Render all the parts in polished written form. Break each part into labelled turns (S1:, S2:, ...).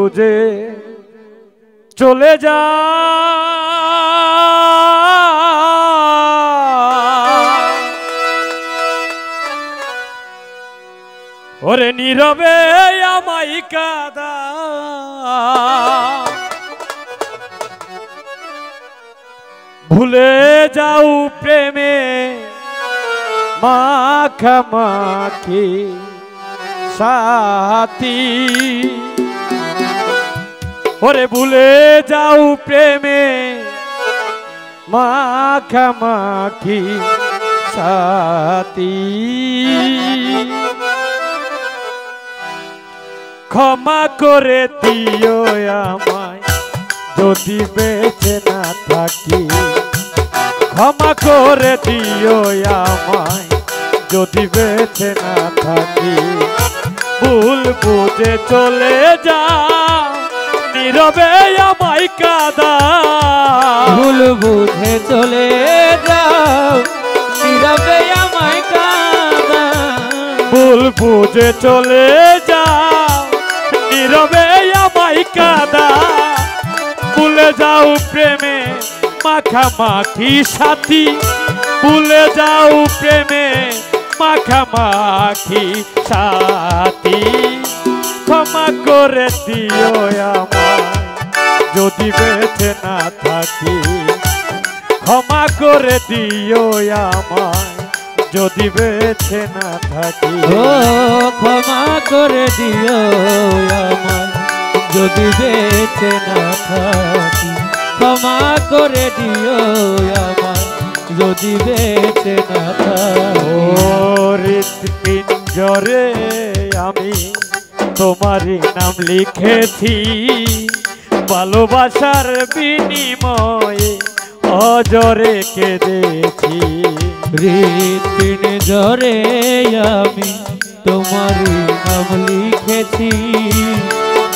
S1: বুঝে চলে যা ওরে নীরবে আমায় কাঁদা ভুলে যাও প্রেমে মাখামাখি সাথী ওরে ভুলে যাও প্রেমে মাখামাখি সাথী ক্ষমা করে দিও আমায় যদি বেঁচে না থাকি ক্ষমা করে দিও আমায় যদি বেঁচে না থাকি ভুল বুঝে চলে যা নীরবে আমায় কাঁদা
S2: ভুল বুঝে চলে যাও নীরবে আমায় কাঁদা
S1: ভুল বুঝে চলে যা নীরবে আমায় কাঁদা ভুলে যাও প্রেমে মাখামাখি সাথী ভুলে যাও প্রেমে মাখামাখি সাথী ক্ষমা করে দিও আমায় যদি বেঁচে না থাকি ক্ষমা করে দিও আমায় যদি বেঁচে না থাকি
S2: ও ক্ষমা করে দিও আমায় যদি বেঁচে না থাকি ক্ষমা করে দিও আমায় যদি বেঁচে না থাকি
S1: হৃৎপিঞ্জরে আমি তোমারই নাম লিখেছি ভালোবাসার বিনিময়ে অজরে কেঁদেছি
S2: হৃৎপিঞ্জরে আমি তোমারই নাম লিখেছি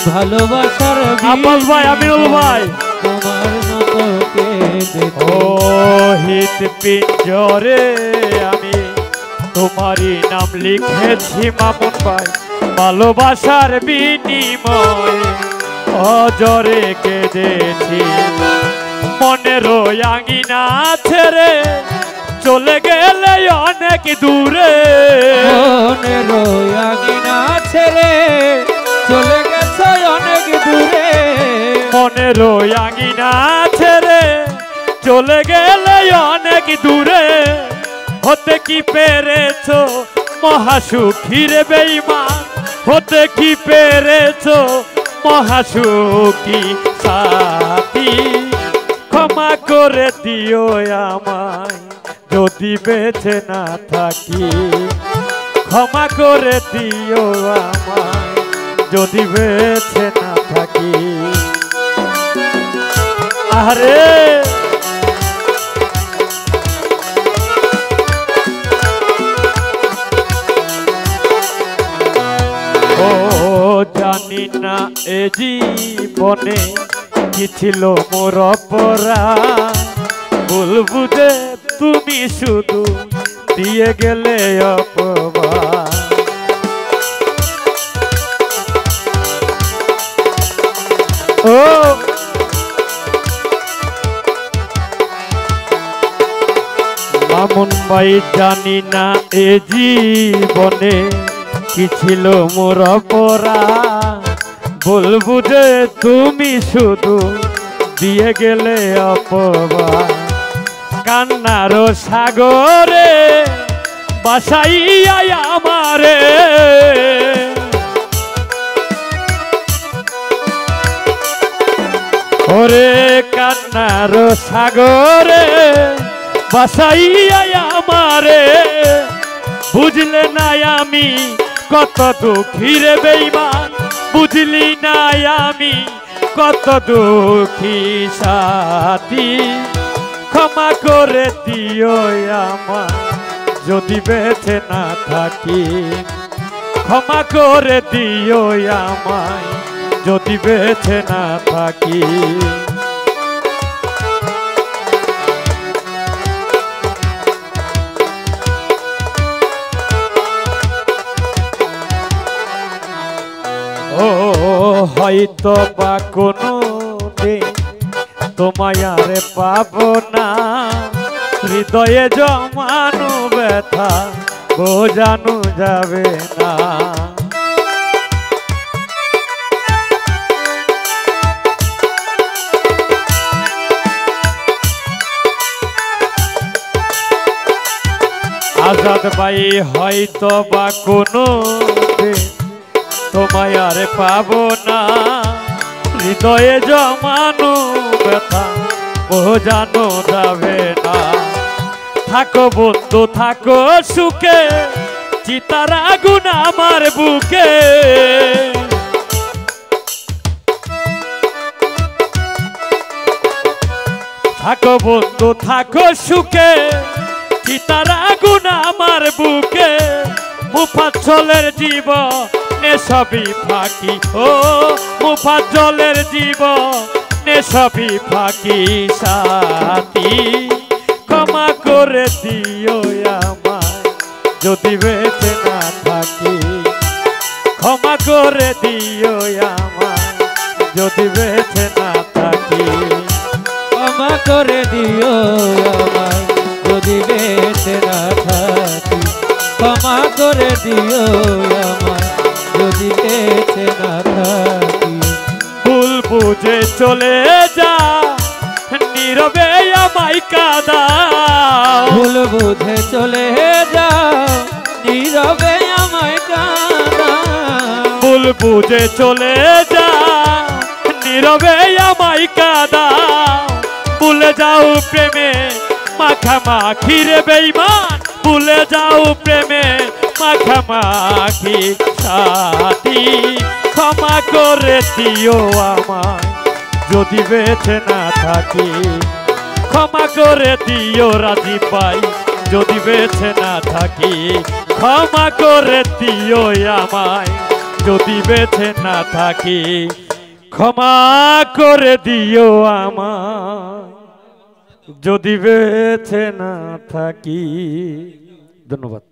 S2: ভালোবাসার
S1: আব্বাস ভাই আমিনুল ভাই
S2: তোমার মতো কেঁদেছি
S1: ও হৃৎপিঞ্জরে আমি তোমারই নাম লিখেছি মামুন ভাই ভালোবাসার বিনিময়ে অজরে কেঁদেছি মনের আঙিনা ছেড়ে চলে গেলে অনেক দূরে
S2: মনের আঙিনা ছেড়ে চলে গেছে অনেক দূরে
S1: মনের আঙিনা ছেড়ে চলে গেলে অনেক দূরে হতে কি পেরেছো মহাসুখী রে বেঈমান হতে কি পেরেছো মহাসুখী সাথী ক্ষমা করে দিও আমায় যদি বেঁচে না থাকি ক্ষমা করে দিও আমায় যদি বেঁচে না থাকি আরে ও জানি না এ জীবনে কি ছিল মোর অপরাধ ভুল বুঝে তুমি শুধু দিয়ে গেলে অপবাদ ও মামুন ভাই জানি না এ জীবনে কি ছিল মোর অপরাধ ভুল বুঝে তুমি শুধু দিয়ে গেলে অপবাদ কান্নার সাগরে বাসাইয়া আমারে ওরে কান্নার সাগরে বাসাইয়া আমারে বুঝলে না আমি কত দুঃখী রে বেঈমান বুঝলি না আমি কত দুঃখী সাথী ক্ষমা করে দিও আমায় যদি বেঁচে না থাকি ক্ষমা করে দিও আমায় যদি বেঁচে না থাকি ও হয়তো বা কোনো দিন তোমায় আর পাবো না, হৃদয়ে জমানো ব্যথা বোঝানো যাবে না। আজাদ ভাই হয়তো বা কোনো দিন তোমায় আর পাবো না, হৃদয়ে জমানো ব্যথা বোঝানো যাবে না। থাকো বন্ধু থাকো সুখে, চিতার আগুন আমার বুকে। থাকো বন্ধু থাকো সুখে, চিতার আগুন আমার বুকে। মুফাজ্জলের জীবনে সবই ফাঁকি, ও মুফাজ্জলের জীবনে সবই ফাঁকি। সাথী ক্ষমা করে দিও আমায় যদি বেঁচে না থাকি, ক্ষমা করে দিও আমায় যদি বেঁচে না থাকি।
S2: ক্ষমা করে দিও আমায় যদি বেঁচে না থাকি, ক্ষমা করে দিও আমায় যদি বেঁচে না থাকি।
S1: ভুল বুঝে চলে যা নীরবে আমায় কাঁদাও,
S2: ভুল বুঝে চলে যাও নীরবে আমায় কাঁদাও।
S1: ভুল বুঝে চলে যা নীরবে আমায় কাঁদাও। ভুলে যাও প্রেমে মাখামাখি রে বেঈমান, ভুলে যাও প্রেমে মাখামাখি। সাথী ক্ষমা করে দিও আমায় যদি বেঁচে না থাকি, ক্ষমা করে দিও রাজীব ভাই যদি বেঁচে না থাকি। ক্ষমা করে দিও আমায় যদি বেঁচে না থাকি, ক্ষমা করে দিও আমায় যদি বেঁচে না থাকি। ধন্যবাদ।